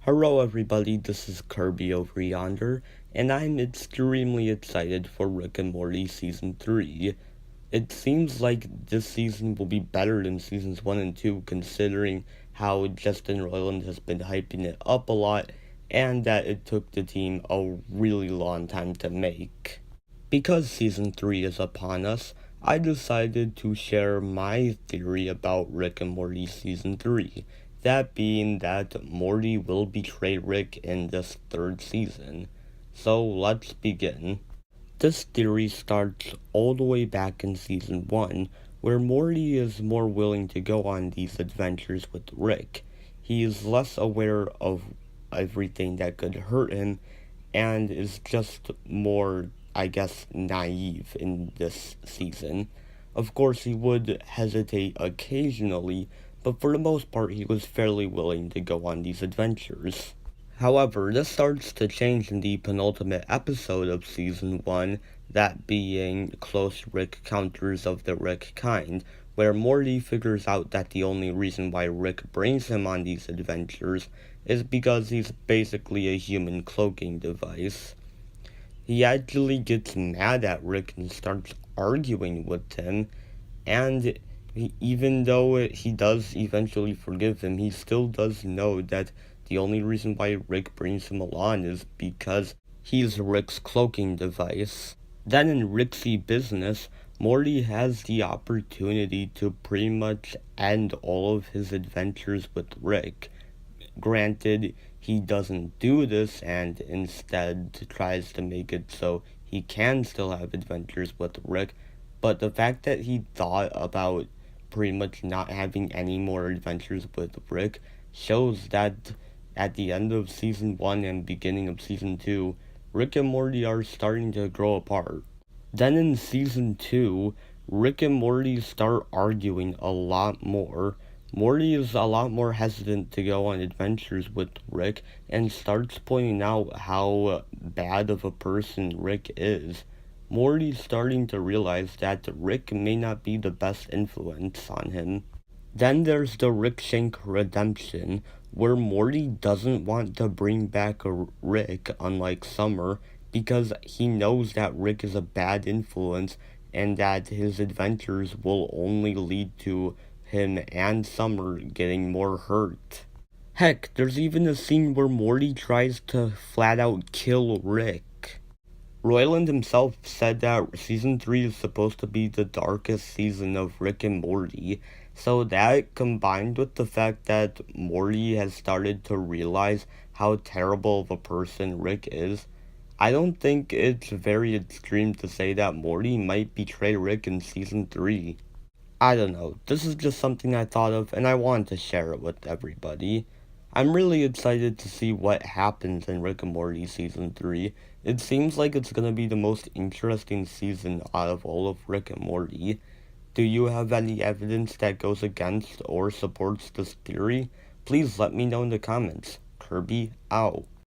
Hello everybody, this is Kirby over yonder, and I'm extremely excited for Rick and Morty Season 3. It seems like this season will be better than Seasons 1 and 2 considering how Justin Roiland has been hyping it up a lot, and that it took the team a really long time to make. Because Season 3 is upon us, I decided to share my theory about Rick and Morty Season 3. That being that Morty will betray Rick in this third season. So let's begin. This theory starts all the way back in Season 1, where Morty is more willing to go on these adventures with Rick. He is less aware of everything that could hurt him, and is just more, I guess, naive in this season. Of course, he would hesitate occasionally, but for the most part, he was fairly willing to go on these adventures. However, this starts to change in the penultimate episode of Season 1, that being Close Rick Counters of the Rick Kind, where Morty figures out that the only reason why Rick brings him on these adventures is because he's basically a human cloaking device. He actually gets mad at Rick and starts arguing with him, and even though he does eventually forgive him, he still does know that the only reason why Rick brings him along is because he's Rick's cloaking device. Then in Ricksy business, Morty has the opportunity to pretty much end all of his adventures with Rick. Granted, he doesn't do this and instead tries to make it so he can still have adventures with Rick, but the fact that he thought about pretty much not having any more adventures with Rick shows that at the end of Season 1 and beginning of Season 2, Rick and Morty are starting to grow apart. Then in Season 2, Rick and Morty start arguing a lot more. Morty is a lot more hesitant to go on adventures with Rick and starts pointing out how bad of a person Rick is. Morty's starting to realize that Rick may not be the best influence on him. Then there's the Rick Shank redemption, where Morty doesn't want to bring back a Rick, unlike Summer, because he knows that Rick is a bad influence and that his adventures will only lead to him and Summer getting more hurt. Heck, there's even a scene where Morty tries to flat out kill Rick. Roiland himself said that Season 3 is supposed to be the darkest season of Rick and Morty, so that combined with the fact that Morty has started to realize how terrible of a person Rick is, I don't think it's very extreme to say that Morty might betray Rick in Season 3. I don't know, this is just something I thought of and I wanted to share it with everybody. I'm really excited to see what happens in Rick and Morty Season 3. It seems like it's gonna be the most interesting season out of all of Rick and Morty. Do you have any evidence that goes against or supports this theory? Please let me know in the comments. Kirby out.